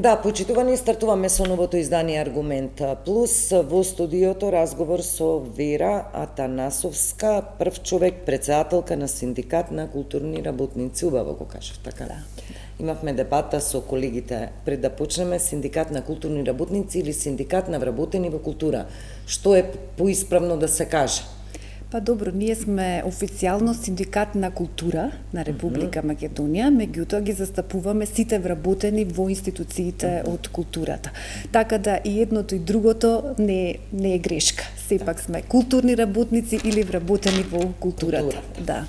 Да, почитувани, стартуваме со новото издание Аргумент Плюс. Во студиото разговор со Вера Атанасовска, прв човек, председателка на Синдикат на културни работници. Убаво го кажав, така? Да. Имавме дебата со колегите пред да почнеме, Синдикат на културни работници или Синдикат на вработени во култура. Што е поисправно да се каже? Па добро, ние сме официјално Синдикат на култура на Република Македонија, меѓутоа ги застапуваме сите вработени во институциите од културата. Така да и едното и другото не е грешка. Сепак сме културни работници или вработени во културата. Да.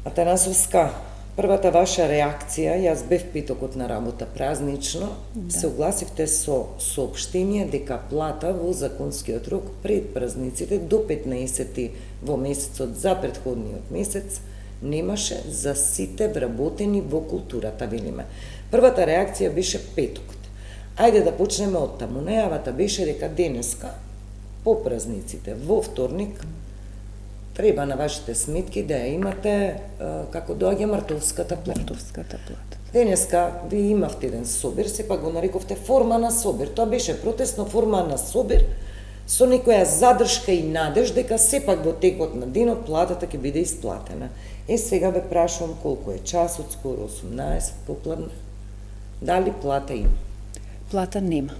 Атанасовска, првата ваша реакција, јас бев петокот на работа празнично, се огласивте со соопштение дека плата во законскиот рок пред празниците до 15 во месецот за претходниот месец немаше за сите вработени во културата, велиме. Првата реакција беше петокот. Ајде да почнеме од таму. Најавата беше дека денеска, по празниците, во вторник, треба на вашите сметки да ја имате како доаѓа мартовската плата. Денеска ви имавте еден собир, сепак го нарековте форма на собир. Тоа беше протестно форма на собир со некоја задршка и надеж дека сепак во текот на денот платата ќе биде исплатена. Сега ве прашувам колку е часот, скоро 18 попладне. Дали плата има? Плата нема.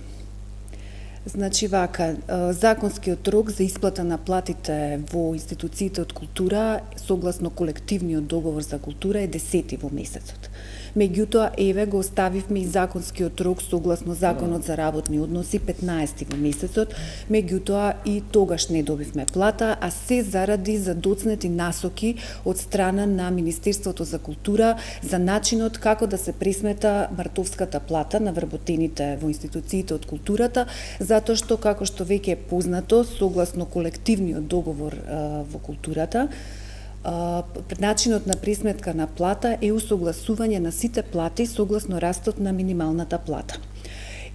Значи вака, законскиот рок за исплата на платите во институциите од култура согласно колективниот договор за култура е 10 во месецот. Меѓутоа, еве го оставивме и законскиот рок согласно Законот за работни односи 15 во месецот, меѓутоа и тогаш не добивме плата, а се заради задоцнети насоки од страна на Министерството за култура за начинот како да се пресмета мартовската плата на вработените во институциите од културата, затоа што, како што веќе е познато, согласно колективниот договор во културата, начинот на пресметка на плата е усогласување на сите плати согласно растот на минималната плата.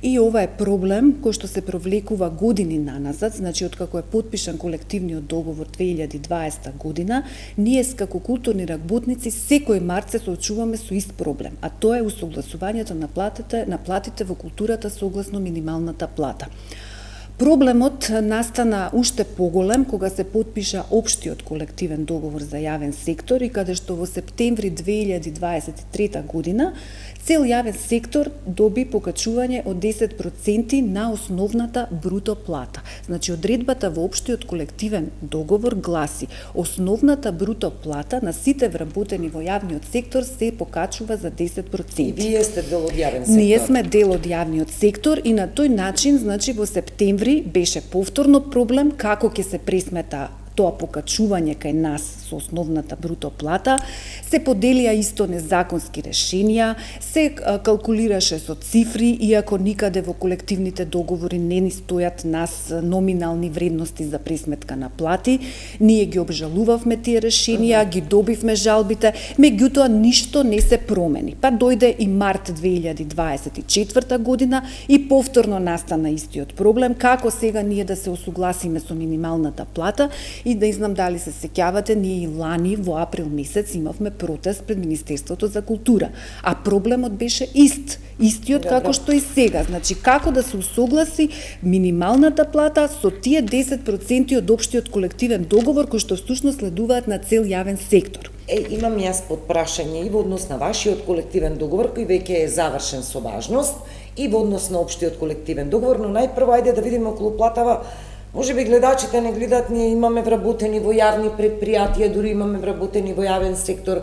И ова е проблем кој што се провлекува години наназад, значи откако е потпишан колективниот договор 2020 година, ние како културни работници секој март се соочуваме со ист проблем, а тоа е усогласувањето на платите во културата согласно минималната плата. Проблемот настана уште поголем кога се потпиша општиот колективен договор за јавен сектор и каде што во септември 2023 година цел јавен сектор доби покачување од 10% на основната бруто плата. Значи, одредбата во општиот колективен договор гласи: основната бруто плата на сите вработени во јавниот сектор се покачува за 10%. И вие сте дел од јавен сектор? Ние сме дел од јавниот сектор и на тој начин, значи, во септември беше повторно проблем како ќе се пресмета тоа покачување кај нас со основната бруто плата, се поделија исто незаконски решенија, се калкулираше со цифри, иако никаде во колективните договори не ни стојат нас номинални вредности за пресметка на плати. Ние ги обжалувавме тие решенија, ги добивме жалбите, меѓутоа ништо не се промени. Па дојде и март 2024 година и повторно настана истиот проблем, како сега ние да се осугласиме со минималната плата. И да знам дали се сеќавате, ние и лани во април месец имавме протест пред Министерството за култура, а проблемот беше истиот како што и сега. Значи, како да се усогласи минималната плата со тие 10% од општиот колективен договор кој што всушност следуваат на цел јавен сектор. Имам јас подпрашање и во однос на вашиот колективен договор кој веќе е завршен со важност и во однос на општиот колективен договор, но најпрво ајде да видиме околу платава. Може би гледачите не гледаат, ние имаме вработени во јавни предпријатија, дури имаме вработени во јавен сектор,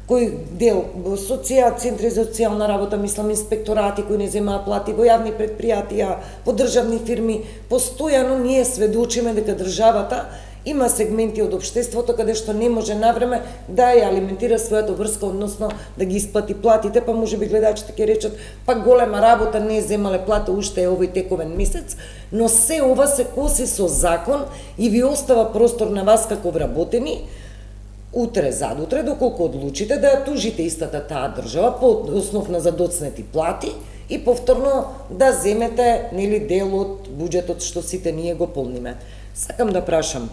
кој дел во центри за социјална работа, мислам инспекторати кои не земаат плати, во јавни предпријатија, во државни фирми. Постојано ние сведочиме дека државата има сегменти од општеството каде што не може навреме да ја алиментира својата врска, односно да ги исплати платите, па може би гледачите ќе речат, па голема работа, не земале плата, уште е овој тековен месец, но се ова се коси со закон и ви остава простор на вас како вработени, утре, задутре, доколку одлучите да ја тужите истата таа држава по основ на задоцнети плати и повторно да земете дел од буџетот што сите ние го полниме. Сакам да прашам,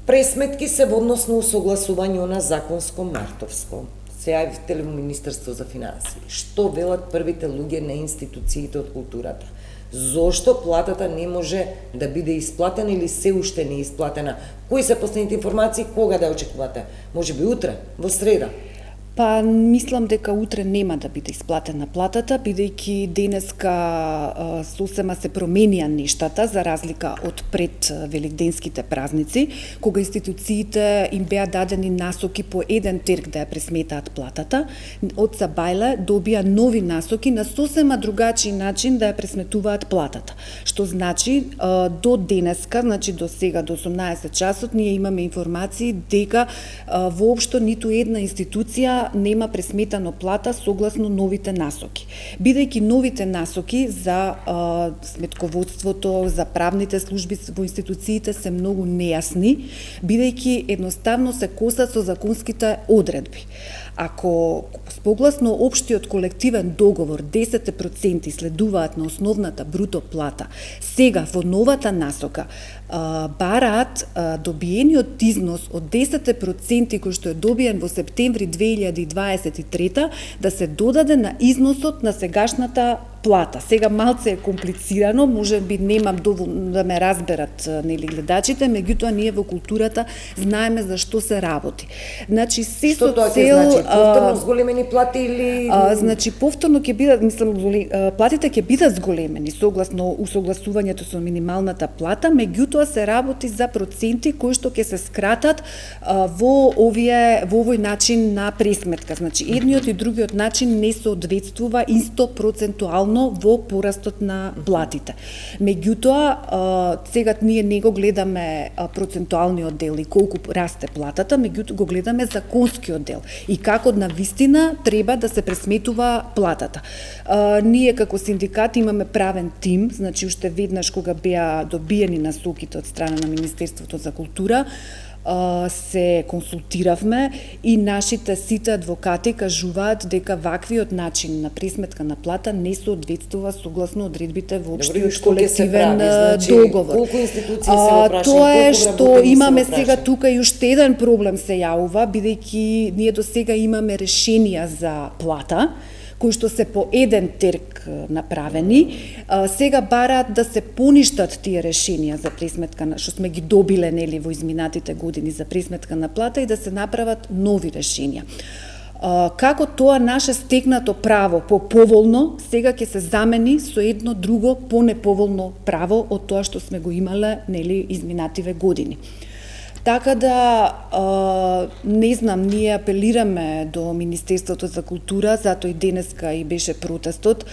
пресметки се во однос на усогласување на законско мартовско. се јавивте ли во Министерство за финансии? Што велат првите луѓе на институциите од културата? Зошто платата не може да биде исплатена или се уште не е исплатена? Кои се последните информации, кога да очекувате? Може би утре, во среда? Па мислам дека утре нема да биде исплатена платата, бидејќи денеска сосема се променија нештата за разлика од пред великденските празници, кога институциите им беа дадени насоки по еден терк да ја пресметаат платата, од Сабајле добија нови насоки на сосема другачи начин да ја пресметуваат платата. Што значи до денеска, значи до сега до 18 часот ние имаме информации дека воопшто ниту една институција нема пресметано плата согласно новите насоки. Бидејќи новите насоки за сметководството, за правните служби во институциите се многу нејасни, бидејќи едноставно се косат со законските одредби. Ако согласно општиот колективен договор 10% следуваат на основната бруто плата, сега во новата насока бараат добиениот износ од 10% кој што е добиен во септември 2023 да се додаде на износот на сегашната плата. Сега малце е комплицирано, може би немам доволно да ме разберат нели гледачите, меѓутоа ние во културата знаеме за што се работи. Значи се со цел повторно зголемени плати или значи повторно ќе бидат, мислам, платите ќе бидат зголемени согласно усогласувањето со минималната плата, меѓутоа се работи за проценти кои што ќе се скратат во овој начин на пресметка. Значи едниот и другиот начин не соодветствува исто процентуално во порастот на платите. Меѓутоа сега ние не го гледаме процентуалниот дел и колку расте платата, меѓутоа го гледаме законскиот дел и како на вистина треба да се пресметува платата. Ние како синдикат имаме правен тим, значи уште веднаш кога беа добиени насоките од страна на Министерството за култура, се консултиравме и нашите сите адвокати кажуваат дека ваквиот начин на пресметка на плата не соодветствува согласно одредбите во општиот колективен договор. Колку институции се го прашаат? Тоа е што имаме сега тука и уште еден проблем се јавува, бидејќи ние до сега имаме решенија за плата кои што се по еден терк направени, сега бараат да се поништат тие решенија за пресметка на што сме ги добиле нели во изминатите години за пресметка на плата и да се направат нови решенија. Како тоа наше стекнато право по поволно сега ќе се замени со едно друго понеповолно право од тоа што сме го имале нели изминативе години. Така да, не знам, ние апелираме до Министерството за култура, затоа и денеска и беше протестот,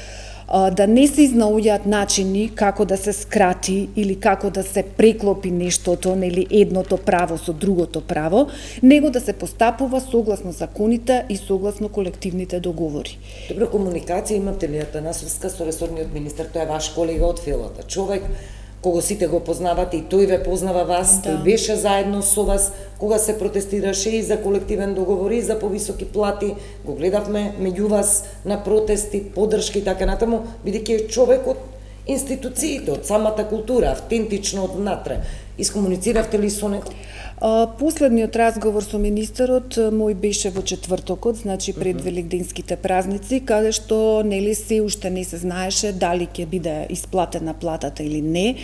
да не се изнаоѓаат начини како да се скрати или како да се преклопи нештото, нели едното право со другото право, него да се постапува согласно законите и согласно колективните договори. Добро, комуникација имате ли Атанасовска со ресорниот министер, тој е ваш колега од филата, човек кого сите го познавате и тој ве познава вас, тој беше заедно со вас кога се протестираше и за колективен договор и за повисоки плати, го гледавме меѓу вас на протести, поддршки и така натаму, бидејќи е човек од институциите, од самата култура, автентично од внатре. Искомунициравте ли со него? Последниот разговор со министерот мој беше во четвртокот, значи пред великденските празници, каде што нели се уште не се знаеше дали ќе биде исплатена платата или не.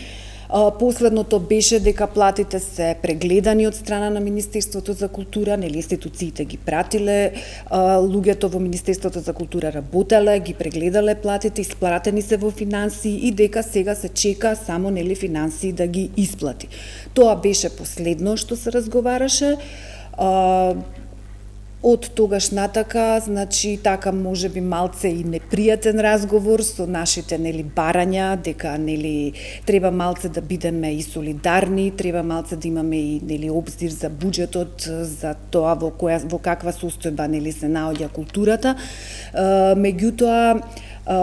Последното беше дека платите се прегледани од страна на Министерството за култура, нели институциите ги пратиле, луѓето во Министерството за култура работеле, ги прегледале платите, испратени се во финансии и дека сега се чека само нели финансии да ги исплати. Тоа беше последно што се разговараше. Од тогаш натака, значи така можеби малце и непријатен разговор со нашите нели барања, дека нели треба малце да бидеме и солидарни, треба малце да имаме и нели обзир за буџетот, за тоа во каква состојба нели се наоѓа културата. Меѓутоа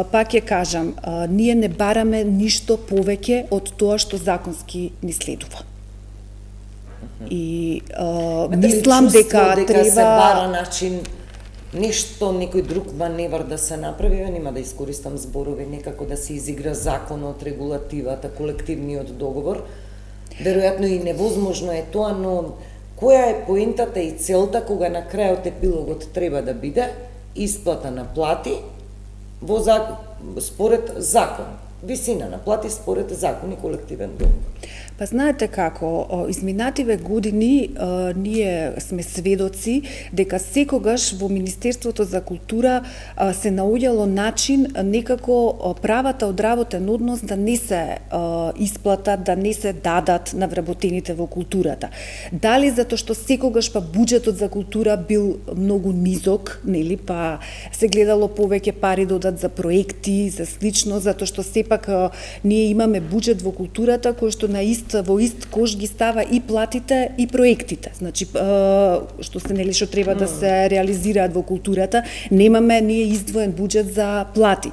пак ќе кажам, ние не бараме ништо повеќе од тоа што законски ни следува. И мислам дека треба се бара начин нешто, некој друг маневар да се направи, нема да искористам зборови, некако да се изигра законот, регулативата, колективниот договор. Веројатно и невозможно е тоа, но која е поентата и целта кога на крајот епилогот треба да биде исплата на плати во според закон, висина на плати според закон и колективен договор. Па знаете како, изминативе години ние сме сведоци дека секогаш во Министерството за култура се наоѓало начин некако правата од работен однос да не се исплатат, да не се дадат на вработените во културата. Дали затоа што секогаш па буџетот за култура бил многу низок, нели, па се гледало повеќе пари додат за проекти, за слично, затоа што сепак ние имаме буџет во културата кој што во ист кош ги става и платите и проектите. Значи што се нели што треба да се реализираат во културата, немаме ние издвоен буџет за плати.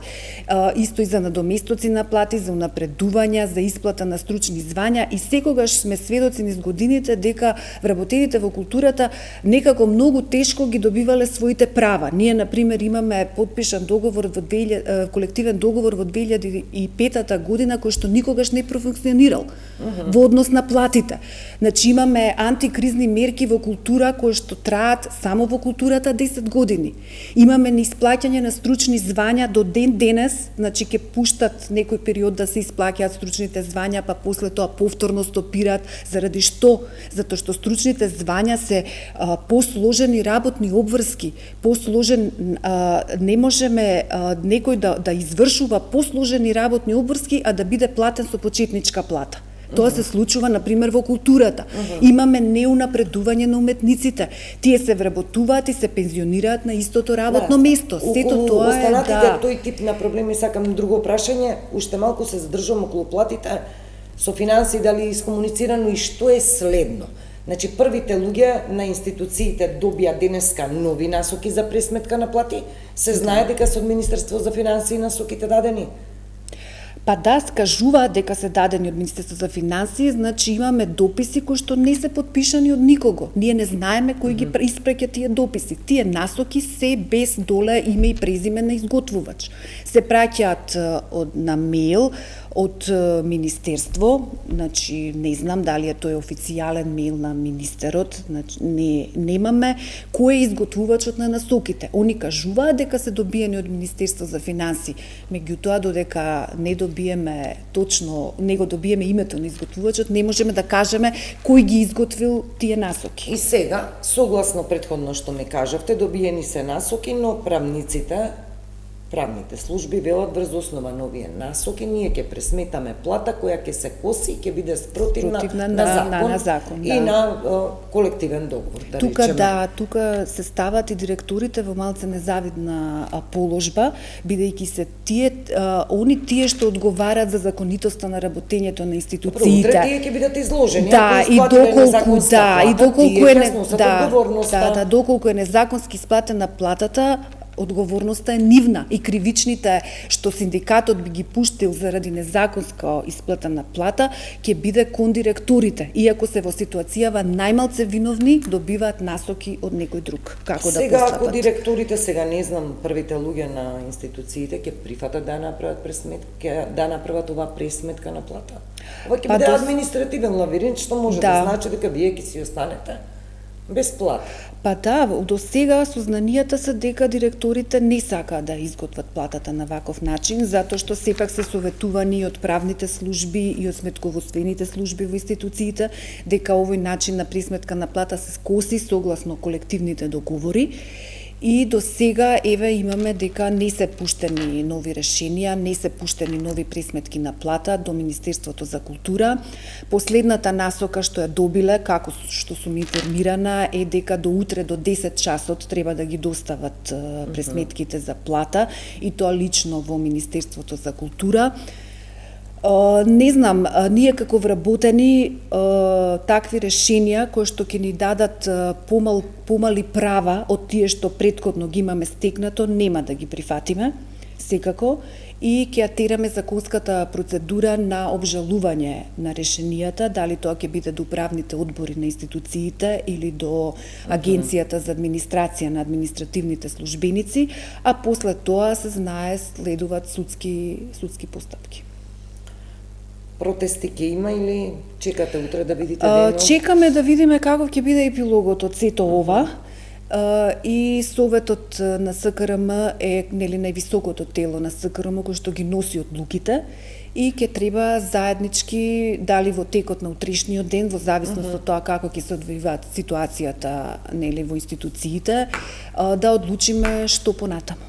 Исто и за надоместоци на плати, за унапредувања, за исплата на стручни звања и секогаш сме сведоци низ годините дека вработените во културата некако многу тешко ги добивале своите права. Ние на пример имаме подпишан договор колективен договор во 2005 година кој што никогаш не профункционирал во однос на платите. Значи имаме антикризни мерки во култура кои што траат само во културата 10 години. Имаме неисплаќање на стручни звања до ден денес, значи ќе пуштат некој период да се исплаќаат стручните звања, па после тоа повторно стопираат. Заради што? Затоа што стручните звања се посложени работни обврски, посложен не можеме некој да извршува посложени работни обврски, а да биде платен со почетничка плата. Тоа се случува, например, во културата. Имаме неунапредување на уметниците. Тие се вработуваат и се пензионираат на истото работно место. Сето тоа е тој тип на проблеми, сакам друго прашање, уште малку се задржувам околу платите, со финансии дали искомуницирано и што е следно. Значи, првите луѓе на институциите добија денеска нови насоки за пресметка на плати, се знае дека со Министерство за финансии насоките дадени? Па да, скажуваат дека се дадени од Министерство за финансии, значи имаме дописи кои што не се подпишани од никого. Ние не знаеме кој ги испраќа тие дописи. Тие насоки се без доле име и презиме на изготвувач. Се праќаат на мејл од Министерство, значи не знам дали е тој официјален мејл на министерот, значи немаме кој е изготвувачот на насоките. Они кажуваат дека се добиени од Министерство за финансии, меѓутоа додека не добиеме точно, не го добиеме името на изготвувачот, не можеме да кажеме кој ги изготвил тие насоки. И сега, согласно претходно што ми кажавте, добиени се насоки, но правните служби велат врз основа на овие насоки, ние ќе пресметаме плата која ќе се коси и ќе биде спротивна на закон и на колективен договор, да речеме. Тука се стават и директорите во малце незавидна положба, бидејќи се тие што одговарат за законитоста на работењето на институциите. Утре тие ќе бидат изложени, доколку е незаконски исплатена платата, одговорноста е нивна и кривичните што синдикатот би ги пуштил заради незаконска исплатена плата ќе биде кон директорите, иако се во ситуацијава најмалце виновни добиваат насоки од некој друг како да постапат. Сега ако директорите не знам првите луѓе на институциите ќе прифатат да направат пресметка, да направат оваа пресметка на плата. Ова ќе биде административен лавиринт што може да значи дека вие ќе си останете без плата. Па да, до сега сознанијата се дека директорите не сакаат да изготват платата на ваков начин, затоа што сепак се советувани од правните служби и од сметководствените служби во институциите дека овој начин на пресметка на плата се коси согласно колективните договори. И до сега, имаме дека не се пуштени нови решенија, не се пуштени нови пресметки на плата до Министерството за култура. Последната насока што ја добиле, како што сум информирана, е дека до утре до 10 часот треба да ги достават пресметките за плата, и тоа лично во Министерството за култура. Не знам, ние како вработени такви решенија кои што ќе ни дадат помали права од тие што претходно ги имаме стекнато, нема да ги прифатиме, секако, и ќе тераме законската процедура на обжалување на решенијата, дали тоа ќе биде до управните одбори на институциите или до Агенцијата за администрација на административните службеници, а после тоа се знае следуваат судски постапки. протести ќе има или чекате утре да видите денот? Чекаме да видиме каков ќе биде епилогот од сето ова. И Советот на СКРМ е нели највисокото тело на СКРМ кој што ги носи одлуките и ќе треба заеднички, дали во текот на утрешниот ден, во зависност од тоа како ќе се одвива ситуацијата нели во институциите, да одлучиме што понатаму.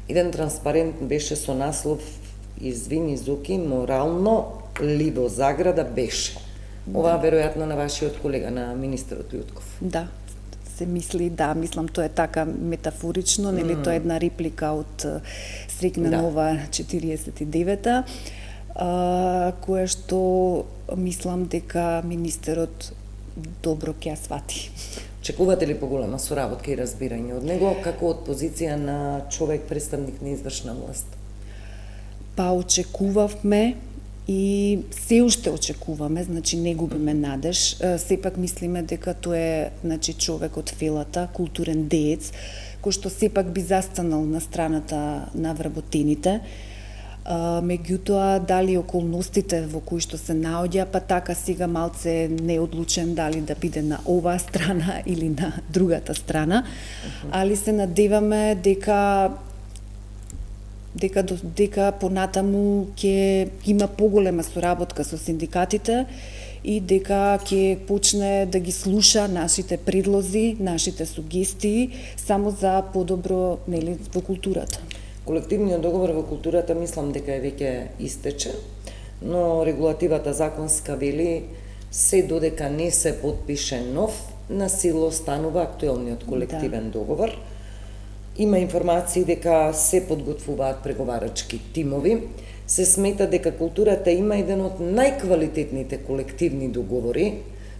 Еден транспарент беше со наслов "Извини Зоки, морално ли во заграда беше". Ова веројатно на вашиот колега, на министерот Лјутков. Да, се мисли, да, мислам тоа е така метафорично, нели тоа е една реплика од Срекна нова 49-та, кое што мислам дека министерот добро ќе ја свати. Чекувате ли поголема соработка и разбирање од него, како од позиција на човек представник на извршна власт? Па очекувавме и се уште очекуваме, значи не губиме надеж. Сепак мислиме дека тоа е значи човек од фелата, културен деец, кој што сепак би застанал на страната на вработените. Меѓутоа, дали околностите во кои што се наоѓа, па така сега малце неодлучен дали да биде на оваа страна или на другата страна, али се надеваме дека понатаму ќе има поголема соработка со синдикатите и дека ќе почне да ги слуша нашите предлози, нашите сугестии само за подобро нели во културата. Колективниот договор во културата мислам дека е веќе истече, но регулативата законска вели се додека не се потпише нов, на сила останува актуелниот колективен договор. Има информации дека се подготвуваат преговарачки тимови. Се смета дека културата има еден од најквалитетните колективни договори,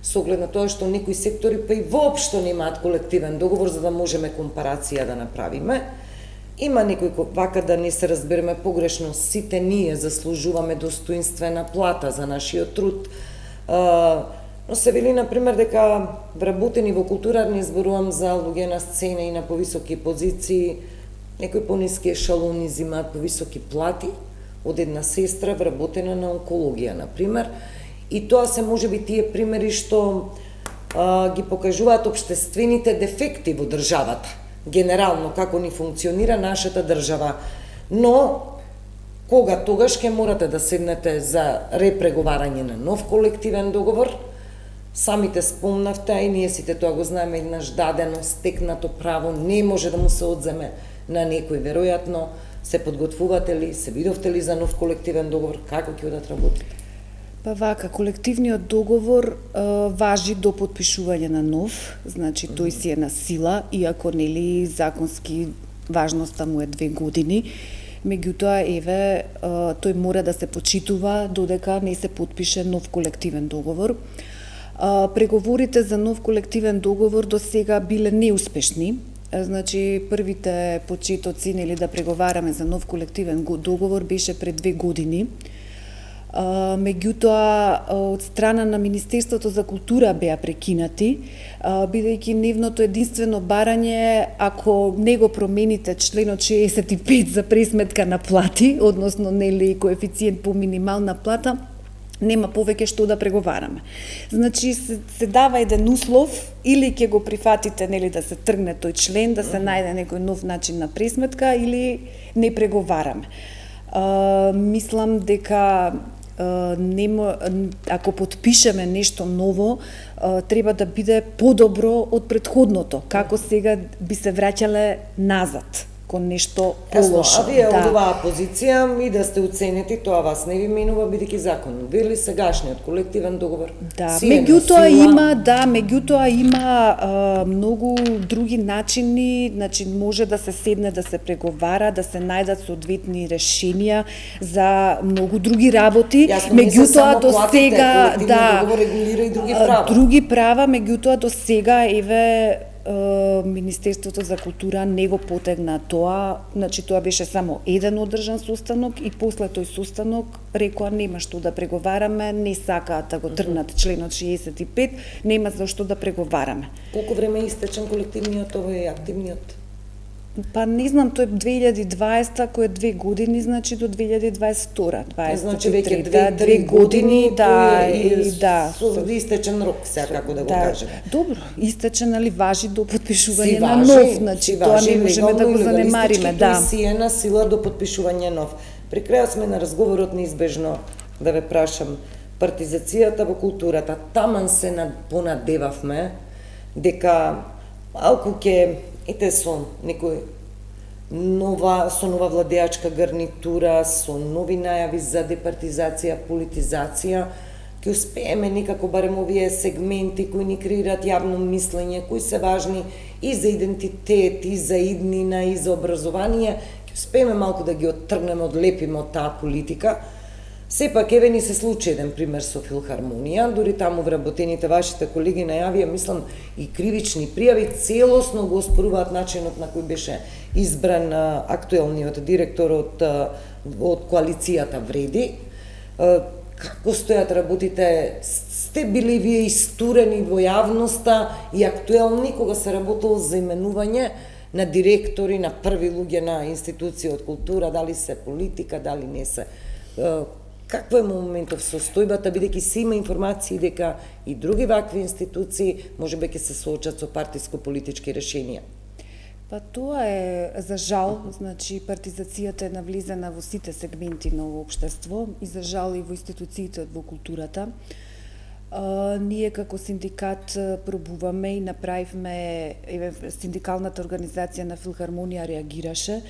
со оглед на тоа што некои сектори па и воопшто немаат колективен договор, за да можеме компарација да направиме. Има некој вака да не се разбереме погрешно, сите ние заслужуваме достоинствена плата за нашиот труд. Но се вели, например, дека вработени во култура, не зборувам за луѓе на сцена и на повисоки позиции, некои пониски ешалони земаат повисоки плати од една сестра вработена на онкологија, например. И тоа се можеби тие примери што ги покажуваат општествените дефекти во државата, генерално како ни функционира нашата држава. Но кога тогаш ќе морате да седнете за репреговарање на нов колективен договор, самите спомнавте, а и ние сите тоа го знаеме, еднаш дадено, стекнато право не може да му се одземе на некој. Веројатно се подготвувате ли, се видовте ли за нов колективен договор, како ќе одат работите? Па вака, колективниот договор важи до потпишување на нов, значи тој си е на сила, иако нели законски важноста му е 2 години. Меѓутоа, еве, тој мора да се почитува додека не се потпише нов колективен договор. Преговорите за нов колективен договор до сега биле неуспешни. Значи, првите почетоци нели да преговараме за нов колективен договор беше пред 2 години. Меѓутоа, од страна на Министерството за култура беа прекинати, бидејќи нивното единствено барање, ако не го промените членот 65 за пресметка на плати, односно нели коефициент по минимална плата, нема повеќе што да преговараме. Значи, се дава еден услов, или ќе го прифатите, нели, да се тргне тој член, да се најде некој нов начин на пресметка, или не преговараме. Мислам дека ако потпишеме нешто ново, треба да биде подобро од претходното, како сега би се враќале назад кон нешто полошо. А вие од оваа позиција и да сте оценети, тоа вас не ви менува бидејќи закон. Вели сегашниот колективен договор. Да, меѓутоа има многу други начини, значи може да се седне да се преговара, да се најдат соодветни решенија за многу други работи. Меѓутоа до сега договор регулира и други права. Други права, меѓутоа до сега еве Министерството за култура не го потегна тоа, значи тоа беше само еден одржан состанок и после тој состанок рекоа нема што да преговараме, не сакаат да го тргнат членот 65, нема за што да преговараме. Колку време е истечен колективниот, овој активниот? Па не знам, тој 2020, кој е 2 години, значи до 2022, 23. Значи веќе 2 години, да, и да. Со истечен рок, сега како да го кажеме. Добро, истече, нали, важи до подпишување Си на важи, нов, значи тоа не можеме да го занемариме, да. Тој си е на сила до подпишување нов. При крајот сме на разговорот неизбежно да ве прашам, партизацијата во културата, таман се понадевавме дека малку ќе ете со некој нова владеачка гарнитура, со нови најави за департизација, политизација, ќе успееме некако барем овие сегменти кои ни креираат јавно мислење, кои се важни и за идентитет, и за иднина, и за образование, ќе успееме малку да ги оттргнеме, одлепиме од таа политика. Сепак, еве ни се случи еден пример со филхармонија, дури таму вработените вашите колеги најавија, мислам, и кривични пријави, целосно го оспоруваат начинот на кој беше избран актуелниот директор од коалицијата Вреди. Како стојат работите? Сте били вие истурени во јавноста и актуелни кога се работело за именување на директори, на први луѓе на институција од култура, дали се политика, дали не се? Какво е моментов состојбата, бидејќи се има информации дека и други вакви институции можеби ќе се соочат со партиско-политички решенија? Па тоа е за жал, значи партизацијата е навлезена во сите сегменти на општество и за жал и во институциите во културата. Ние како синдикат пробуваме и направивме, синдикалната организација на филхармонија реагираше.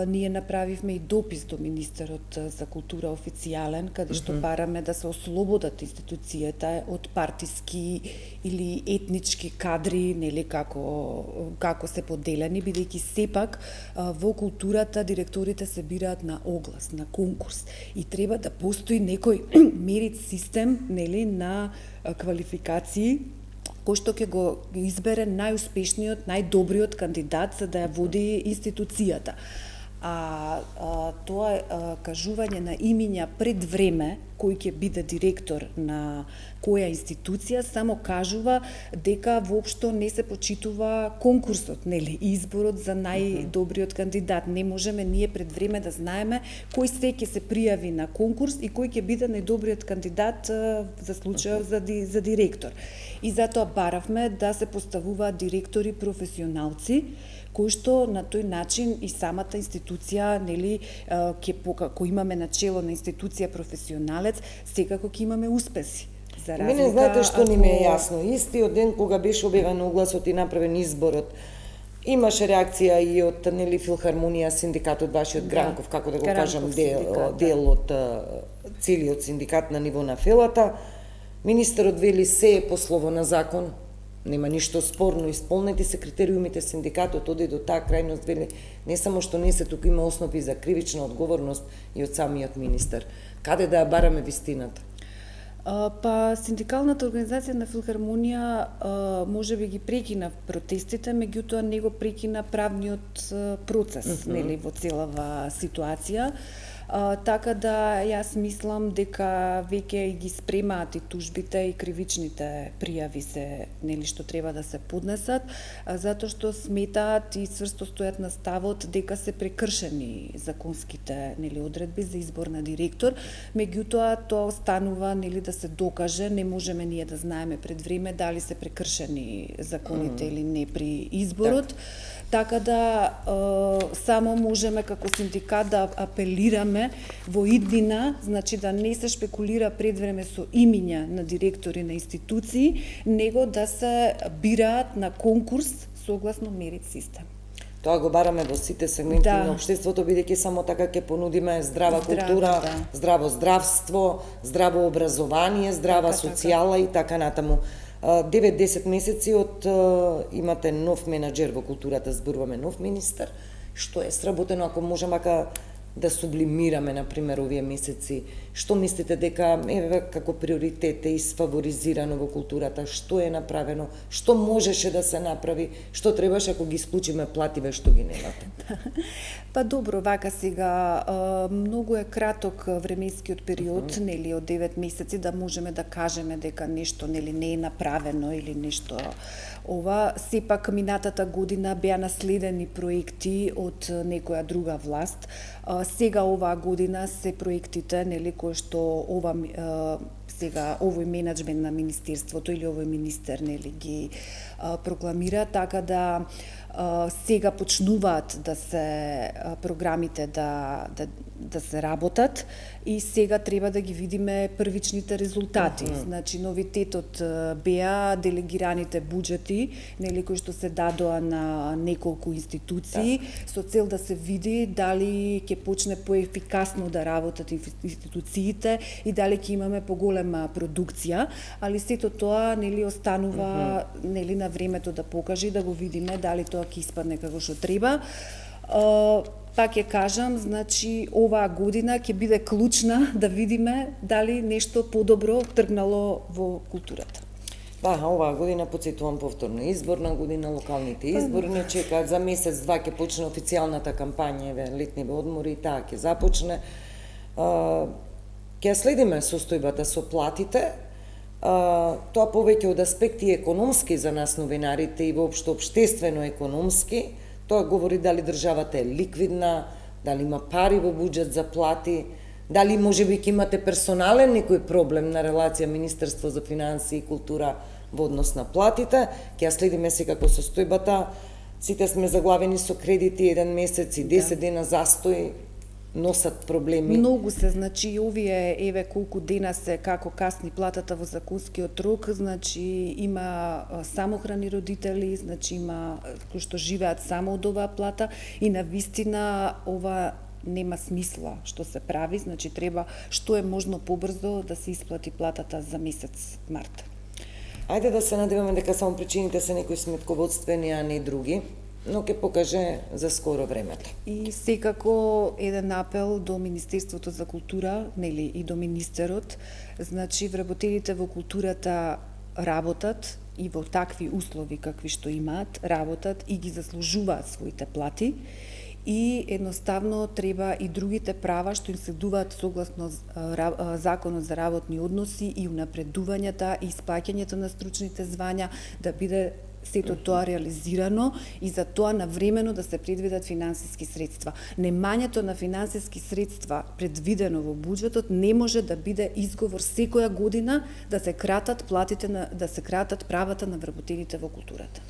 Ние направивме и допис до министерот за култура официјален, каде што бараме да се ослободат институцијата од партиски или етнички кадри, нели како се поделени, бидејќи сепак во културата директорите се бираат на оглас, на конкурс и треба да постои некој мерит систем, нели, на квалификации кој што ќе го избере најуспешниот, најдобриот кандидат за да ја води институцијата. Тоа кажување на имиња пред време, кој ќе биде директор на која институција, само кажува дека воопшто не се почитува конкурсот, нели, изборот за најдобриот кандидат. Не можеме ние пред време да знаеме кој се ќе се пријави на конкурс и кој ќе биде најдобриот кандидат за случајот за директор. И затоа баравме да се поставуваат директори професионалци, кои што на тој начин и самата институција, нели, кој имаме начело на институција професионалец, секако ќе имаме успеси. За разлика, мене знаете што ни ме е јасно, истиот ден кога беше објавен огласот и направен изборот, имаше реакција и од, нели, филхармонија, синдикатот вашиот Гранков, како да го кажам, дел од целиот синдикат на ниво на Фелата. Министерот вели се е по слово на закон, нема ништо спорно, исполнети се критериумите, синдикатот оди до таа крајност, вели не само што не се, туку има основи за кривична одговорност и од самиот министер. Каде да ја бараме вистината? Па синдикалната организација на филхармонија можеби ги прекина протестите, меѓутоа не го прекина правниот процес, нели, во целава ситуација. Така да јас мислам дека веќе ги спремаат и тужбите и кривичните пријави се, нели, што треба да се поднесат, затоа што сметаат и цврсто стојат на ставот дека се прекршени законските, нели, одредби за избор на директор, меѓутоа тоа останува, нели, да се докаже, не можеме ние да знаеме пред време дали се прекршени законите или не при изборот. Така да само можеме како синдикат да апелираме во иднина, значи да не се шпекулира пред време со имиња на директори на институции, него да се бираат на конкурс согласно мерит систем. Тоа го бараме во сите сегменти на општеството, бидејќи само така ќе понудиме здрава култура, здраво здравство, здраво образование, здрава социјала и така натаму. 9-10 месеци од имате нов менаџер во културата, зборуваме нов министер, што е сработено, ако можеме да сублимираме, например, овие месеци, што мислите дека како приоритет е исфаворизирано во културата, што е направено, што можеше да се направи, што требаше ако ги исклучиме плативе што ги немате? Па добро, вака сега, многу е краток временскиот период, нели, од 9 месеци да можеме да кажеме дека нешто, нели, не е направено или нешто ова. Сепак минатата година беа наследени проекти од некоја друга власт. Сега оваа година се проектите, нели, кои што сега овој менеджмент на министерството или овој министер, нели, ги прокламира, така да сега почнуваат да се програмите да се работат и сега треба да ги видиме првичните резултати. Значи новитетот беа делегираните буџети, нели, кои што се дадоа на неколку институции со цел да се види дали ќе почне поефикасно да работат институциите и дали ќе имаме поголема продукција, али сето тоа, нели, останува нели на времето да покаже и да го видиме дали тоа ќе испадне како што треба. Пак ќе кажам, значи оваа година ќе биде клучна да видиме дали нешто подобро тргнало во културата. Оваа година, потсетувам повторно, изборна година, локалните избори не чекаат, за месец-два ќе почне официјалната кампања, летниве одмори, таа ќе започне. Ќе следиме состојбата со платите, тоа повеќе од аспекти економски за нас новинарите и воопшто општествено економски. Тоа говори дали државата е ликвидна, дали има пари во буџет за плати, дали можеби ќе имате персонален некој проблем на релација Министерство за финансии и култура во однос на платите. Ќе ја следиме секако состојбата. Сите сме заглавени со кредити, 1 месец и 10 дена застој, носат проблеми. Многу се, значи овие еве колку дена се како касни платата во законскиот рок, значи има самохрани родители, значи има кои што живеат само од оваа плата и навистина ова нема смисла што се прави, значи треба што е можно побрзо да се исплати платата за месец март. Ајде да се надеваме дека само причините се некои сметководствени, а не други, но ќе покаже за скоро времето. И секако еден апел до Министерството за култура, нели, и до министерот, значи вработените во културата работат и во такви услови какви што имаат, работат и ги заслужуваат своите плати. И едноставно треба и другите права што им следуваат согласно Законот за работни односи и унапредувањата и испаќањето на стручните звања да биде сето тоа реализирано и за тоа навремено да се предвидат финансиски средства. Немањето на финансиски средства предвидено во буџетот не може да биде изговор секоја година да се кратат платите да се кратат правата на вработените во културата.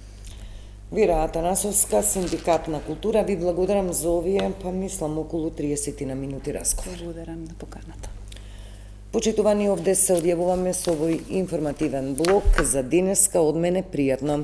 Вира Атанасовска, Синдикат на култура, ви благодарам за овие, мислам, околу 30 на минути разговор. Благодарам на поканата. Почитувани, овде се одјавуваме со овој информативен блок за денеска. Од мене пријатно.